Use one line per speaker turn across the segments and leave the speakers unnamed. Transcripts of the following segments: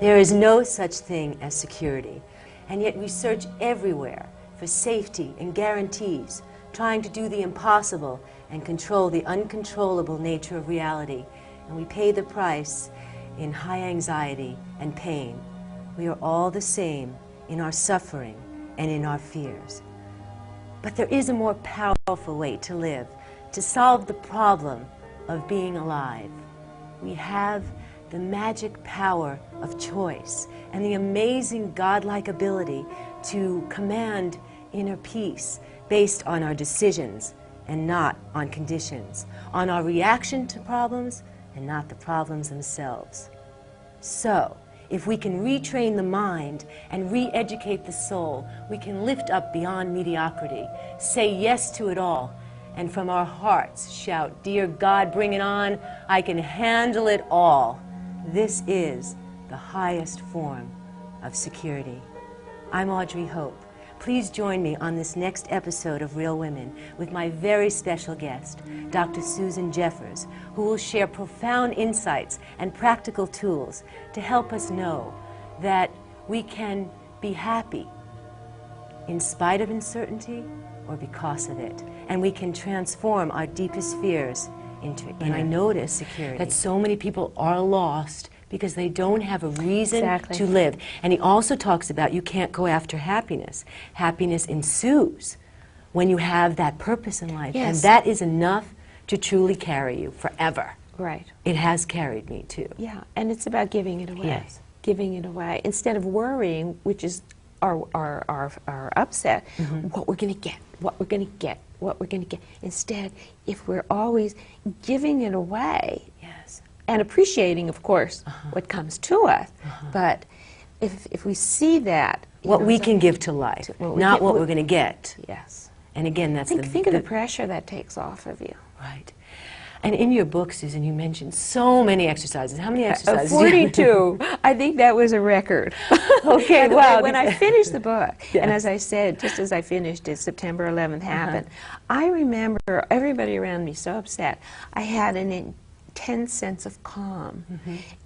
There is no such thing as security, and yet we search everywhere for safety and guarantees, trying to do the impossible and control the uncontrollable nature of reality, and we pay the price in high anxiety and pain. We are all the same in our suffering and in our fears. But there is a more powerful way to live, to solve the problem of being alive. We have the magic power of choice and the amazing godlike ability to command inner peace based on our decisions and not on conditions, on our reaction to problems and not the problems themselves. So, if we can retrain the mind and re-educate the soul, we can lift up beyond mediocrity, say yes to it all, and from our hearts shout, "Dear God, bring it on, I can handle it all." This is the highest form of security. I'm Audrey Hope. Please join me on this next episode of Real Women with my very special guest, Dr. Susan Jeffers, who will share profound insights and practical tools to help us know that we can be happy in spite of uncertainty or because of it. And we can transform our deepest fears into inner. And I notice security that so many people are lost because they don't have a reason to live. And he also talks about you can't go after happiness. Happiness ensues when you have that purpose in life. And that is enough to truly carry you forever.
Right.
It has carried me too.
Yeah, and it's about giving it away.
Yes.
Giving it away. Instead of worrying, which is our upset, what we're going to get, what we're going to get, what we're going to get. Instead, if we're always giving it away, and appreciating, of course, what comes to us, but if we see that,
what we can give to life, not what we're going to get.
Yes.
And again, that's
think of the pressure that takes off of you.
Right. And in your book, Susan, you mentioned so many exercises. How many exercises?
42. I think that was a record.
Okay, wow.
When I finished the book, and as I said, just as I finished it, September 11th happened, I remember everybody around me so upset. I had an intense sense of calm.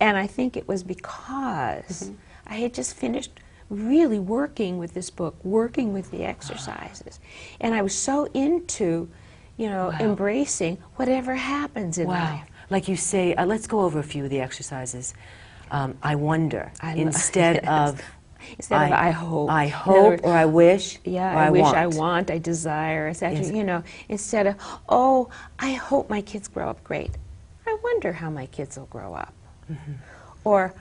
And I think it was because I had just finished really working with this book, working with the exercises. And I was so into embracing whatever happens in life.
Like you say, let's go over a few of the exercises. I wonder, instead of
I hope.
I hope, or I wish,
yeah,
or
I wish,
want.
I want, I desire, etc. Instead of, oh, I hope my kids grow up great. I wonder how my kids will grow up. Or,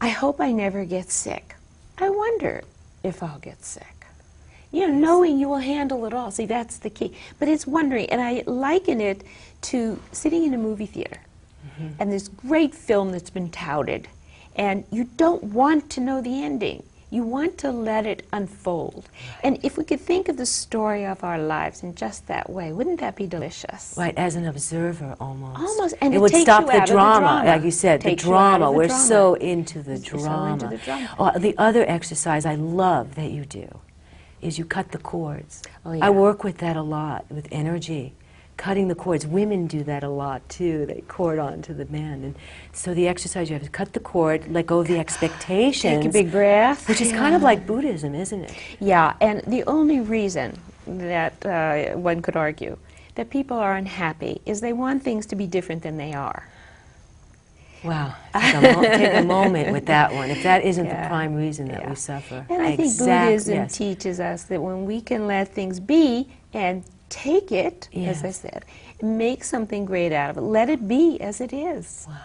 I hope I never get sick. I wonder if I'll get sick. Knowing you will handle it all. See, that's the key. But it's wondering, and I liken it to sitting in a movie theater, and this great film that's been touted, and you don't want to know the ending. You want to let it unfold. And if we could think of the story of our lives in just that way, wouldn't that be delicious?
Right, as an observer almost.
Almost, and
it would stop the drama,
the
like you said, the drama. We're so into the drama.
So into the drama.
Oh, the other exercise I love that you do is you cut the cords.
Oh, yeah.
I work with that a lot, with energy. Cutting the cords. Women do that a lot too. They cord on to the man. And so the exercise, you have to cut the cord, let go of the expectations.
Take a big breath.
Which is kind of like Buddhism, isn't it?
Yeah, and the only reason that one could argue that people are unhappy is they want things to be different than they are.
Wow. Take a moment with that one. If that isn't the prime reason that we suffer.
And I think Buddhism teaches us that when we can let things be and take it, as I said, make something great out of it. Let it be as it is.
Wow.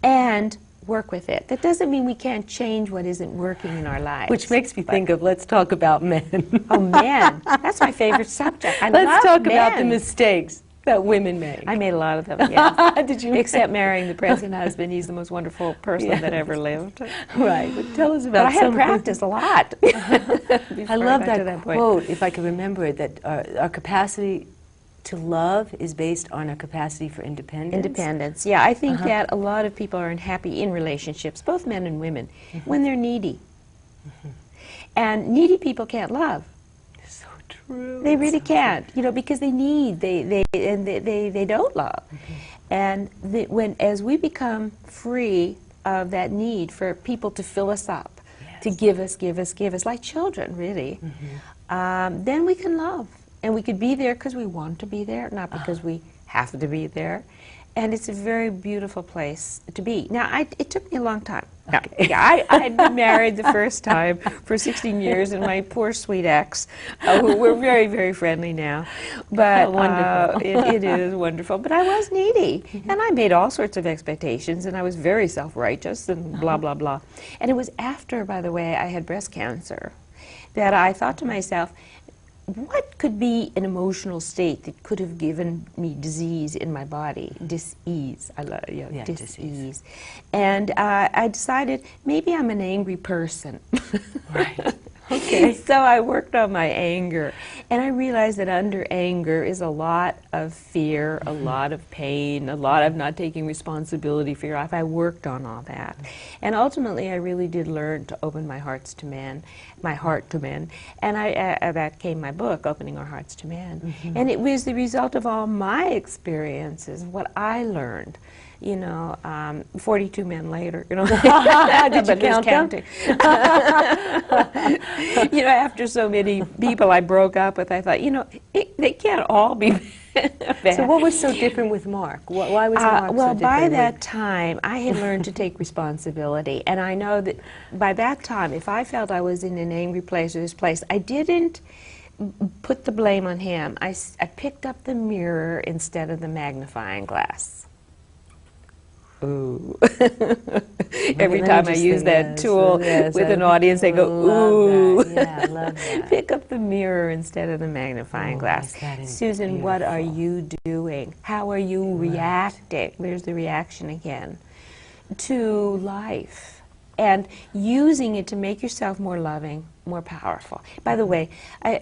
And work with it. That doesn't mean we can't change what isn't working in our lives.
Which makes me think of, let's talk about men.
Oh, men. That's my favorite subject.
Let's talk about the mistakes that women make.
I made a lot of them, yes.
Did you?
Except marrying the present husband. He's the most wonderful person that ever lived.
Right. But tell us about
I had practiced a lot.
I love that quote, if I can remember it, that our capacity to love is based on our capacity for independence.
Independence, yeah. I think that a lot of people are unhappy in relationships, both men and women, when they're needy. And needy people can't love.
So true.
They really can't, because they need, they don't love. And as we become free of that need for people to fill us up,
Yes.
to give us, like children, really, then we can love. And we could be there because we want to be there, not because we have to be there. And it's a very beautiful place to be. Now, it took me a long time.
Okay.
Yeah, I'd been married the first time for 16 years, and my poor sweet ex, who we're very, very friendly now. But
Wonderful.
It is wonderful. But I was needy, and I made all sorts of expectations, and I was very self-righteous and blah, blah, blah. And it was after, by the way, I had breast cancer that I thought to myself, what could be an emotional state that could have given me disease in my body? Dis-ease. I love, dis-ease. And I decided maybe I'm an angry person.
Right. Okay.
So I worked on my anger, and I realized that under anger is a lot of fear, a lot of pain, a lot of not taking responsibility for your life. I worked on all that, and ultimately I really did learn to open my heart to men, and that came my book, Opening Our Hearts to Men, and it was the result of all my experiences, what I learned. 42 men later,
Did you
but who's
count them?
counting? After so many people I broke up with, I thought, they can't all be bad.
So what was so different with Mark? Why was Mark so
well,
different?
by that time, I had learned to take responsibility, and I know that by that time, if I felt I was in an angry place or this place, I didn't put the blame on him. I picked up the mirror instead of the magnifying glass. Ooh. Every time I use that tool with an audience, they go, ooh.
Yeah, I love that.
Pick up the mirror instead of the magnifying glass. Susan, what are you doing? How are you reacting? There's the reaction again. To life. And using it to make yourself more loving, more powerful. By the way,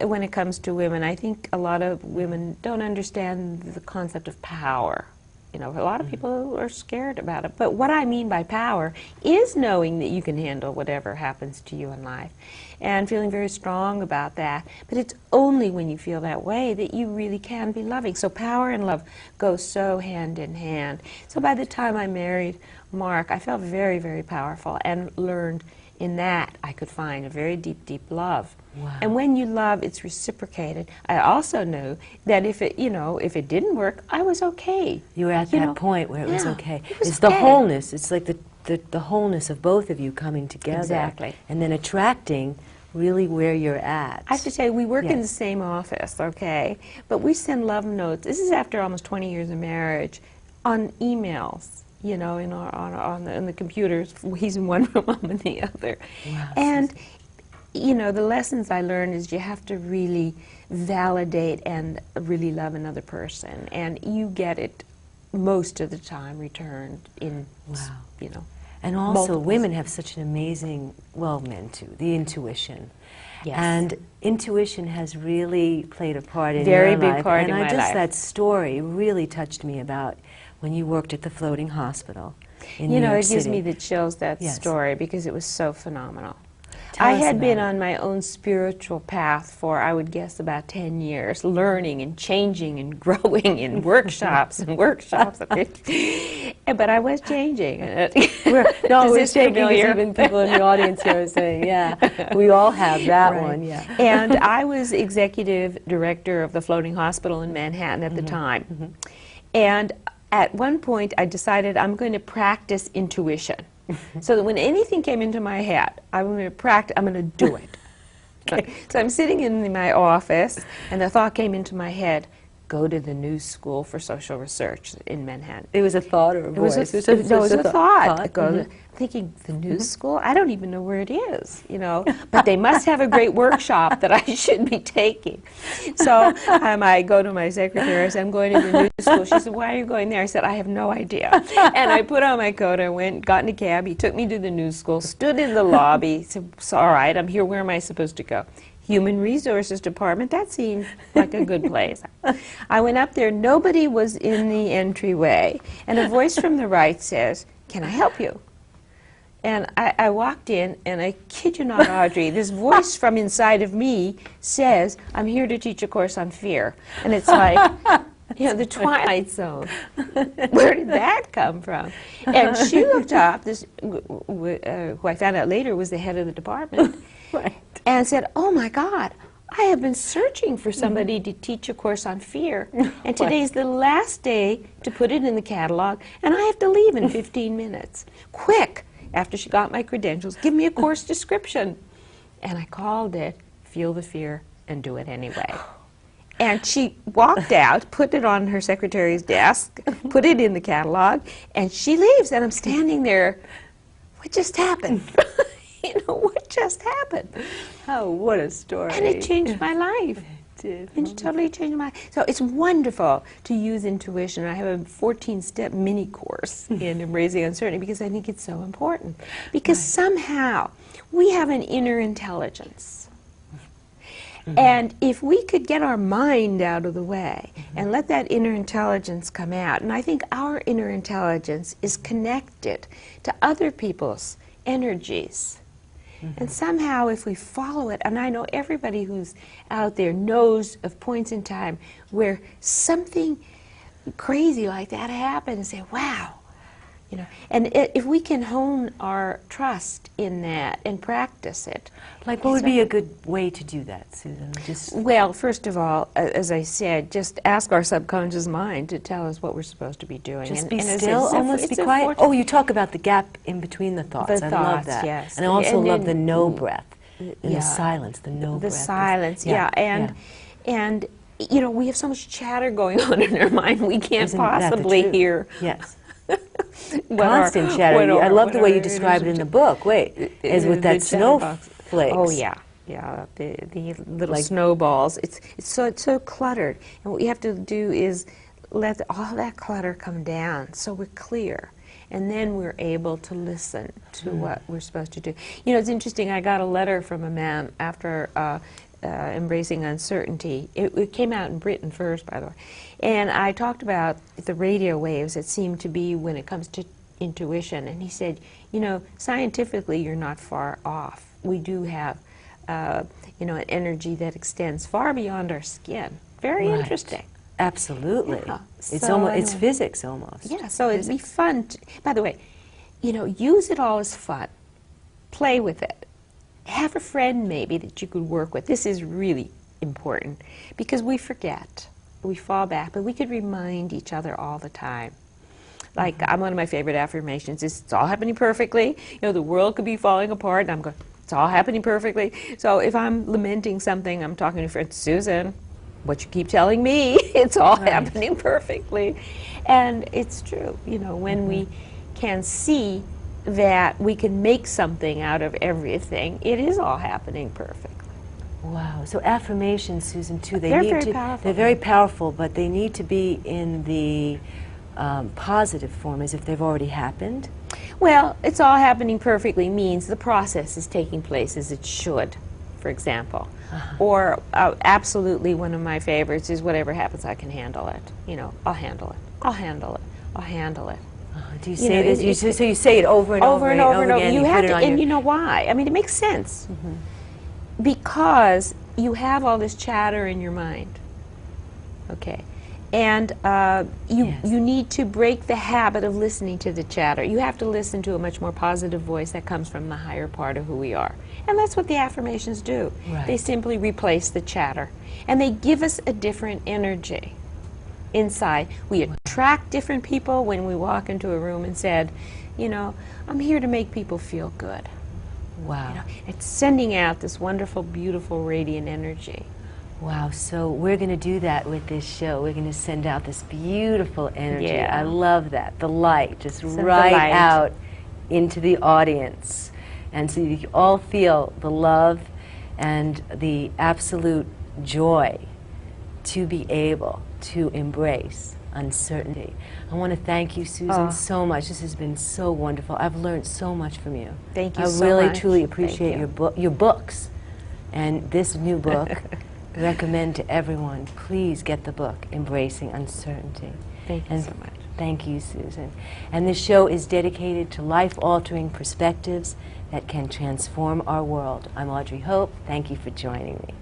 when it comes to women, I think a lot of women don't understand the concept of power. A lot of people are scared about it. But what I mean by power is knowing that you can handle whatever happens to you in life and feeling very strong about that. But it's only when you feel that way that you really can be loving. So power and love go so hand in hand. So by the time I married Mark, I felt very, very powerful and learned in that I could find a very deep, deep love.
Wow.
And when you love, it's reciprocated. I also knew that if it didn't work, I was okay.
You were at that point where it was okay.
It was
It's the
okay.
wholeness. It's like the wholeness of both of you coming together.
Exactly.
And then attracting really where you're at.
I have to tell you, we work in the
Yes.
same office, okay? But we send love notes. This is after almost 20 years of marriage, on emails. On the computers. He's in one room, I'm in the other.
Wow,
And the lessons I learned is you have to really validate and really love another person, and you get it most of the time returned in,
Wow. And also,
multiples.
women have such an amazing, well, men too, the intuition.
Yes.
And intuition has really played a part in
Very
your
big
life.
part
and
in my
just
life.
that story really touched me about when you worked at the floating hospital in New York
it gives
City.
me the chills, that
Yes.
story, because it was so phenomenal.
Tell
I
us
had been
about it.
on my own spiritual path for, I would guess, about 10 years, learning and changing and growing in workshops and workshops. But I was changing.
No,
Is
we're
this
shaking because
familiar?
even people in the audience here are saying, yeah, we all have that
Right.
one, yeah.
And I was executive director of the floating hospital in Manhattan at the time. And at one point, I decided I'm going to practice intuition. So that when anything came into my head, I'm going to do it.
Okay.
So I'm sitting in my office, and the thought came into my head, go to the New School for Social Research in Manhattan.
It was a thought or a
It was
voice?
a thought. I go,
Mhm.
thinking, the New School? I don't even know where it is, But they must have a great workshop that I should be taking. So I go to my secretary, I said, I'm going to the New School. She said, why are you going there? I said, I have no idea. And I put on my coat, I went, got in a cab, he took me to the New School, stood in the lobby, said, "So, all right, I'm here, where am I supposed to go? Human Resources Department, that seemed like a good place. I went up there, nobody was in the entryway, and a voice from the right says, can I help you? And I walked in, and I kid you not, Audrey, this voice from inside of me says, I'm here to teach a course on fear. And it's like, You know, the Twilight Zone. Where did that come from? And she looked up, this, who I found out later was the head of the department,
Right.
and said, "Oh my God, I have been searching for somebody to teach a course on fear, and today's the last day to put it in the catalog, and I have to leave in 15 minutes. Quick!" After she got my credentials, "Give me a course description." And I called it Feel the Fear and Do It Anyway. And she walked out, put it on her secretary's desk, put it in the catalog, and she leaves, and I'm standing there. What just happened? You know, what just happened?
Oh, what a story.
And it changed my life.
It did.
It totally changed my life. So it's wonderful to use intuition. I have a 14-step mini course in Embracing Uncertainty because I think it's so important. Because somehow we have an inner intelligence. And if we could get our mind out of the way and let that inner intelligence come out, and I think our inner intelligence is connected to other people's energies. And somehow if we follow it, and I know everybody who's out there knows of points in time where something crazy like that happened and say, wow. You know, and if we can hone our trust in that and practice it.
Like, what would be a good way to do that, Susan? Just
Well, first of all, as I said, just ask our subconscious mind to tell us what we're supposed to be doing.
just
And-
be
and as
still,
it's
almost be quiet. Oh, you talk about the gap in between the thoughts.
The
I love
thoughts,
that.
yes.
And I also
And
love
then-
the no breath. And
yeah.
the silence, the no breath.
The silence,
Yeah,
and you know, we have so much chatter going on in our mind we can't
Isn't that the
possibly
truth?
hear.
Yes.
what our-
Constant chatter.
what
I
our-
love
what
the way
our
you describe it in
energy-
the book. Wait, as with that
chatterbox.
snowflakes.
Oh yeah, yeah, the little
Like-
snowballs. It's so cluttered, and what you have to do is let all that clutter come down, so we're clear, and then we're able to listen to what we're supposed to do. You know, it's interesting. I got a letter from a man after Embracing Uncertainty. It came out in Britain first, by the way, and I talked about the radio waves that seem to be when it comes to intuition, and he said, you know, scientifically you're not far off. We do have, you know, an energy that extends far beyond our skin. Very
Right.
interesting.
Absolutely.
Yeah.
It's
So
almost, it's
anyway.
physics almost.
Yeah, so it'd be fun. By the way, you know, use it all as fun. Play with it. Have a friend maybe that you could work with. This is really important because we forget. We fall back, but we could remind each other all the time. Like, one of my favorite affirmations is, it's all happening perfectly. You know, the world could be falling apart, and I'm going, it's all happening perfectly. So if I'm lamenting something, I'm talking to a friend, Susan, what you keep telling me, it's all happening perfectly. And it's true, you know, when we can see that we can make something out of everything, it is all happening perfectly.
Wow. So affirmations, Susan, too, they
They're
need
very
to,
powerful.
they're very powerful, but they need to be in the positive form, as if they've already happened.
Well, it's all happening perfectly means the process is taking place as it should, for example. Or absolutely one of my favorites is, whatever happens, I can handle it. You know, I'll handle it. I'll handle it. I'll handle it.
Do you
You
say
know,
this? So you say it over and over,
Over and over and over.
again.
You
put
have
it
to,
on
and
your-
you know why? I mean, it makes sense. Because you have all this chatter in your mind. Okay. And
Yes.
you need to break the habit of listening to the chatter. You have to listen to a much more positive voice that comes from the higher part of who we are. And that's what the affirmations do.
Right.
They simply replace the chatter. And they give us a different energy inside. We attract different people when we walk into a room and said, you know, I'm here to make people feel good.
Wow.
You know, it's sending out this wonderful, beautiful, radiant energy.
Wow, so we're going to do that with this show. We're going to send out this beautiful energy.
Yeah.
I love that. The light, just
Send the
right
light.
out into the audience. And so you all feel the love and the absolute joy to be able to embrace uncertainty. I want to thank you, Susan, so much. This has been so wonderful. I've learned so much from you.
Thank you
I
so
really,
much.
truly
Thank
appreciate
you.
your books. And this new book, recommend to everyone, please get the book, Embracing Uncertainty.
Thank you
And
so much.
Thank you, Susan. And this show is dedicated to life-altering perspectives that can transform our world. I'm Audrey Hope. Thank you for joining me.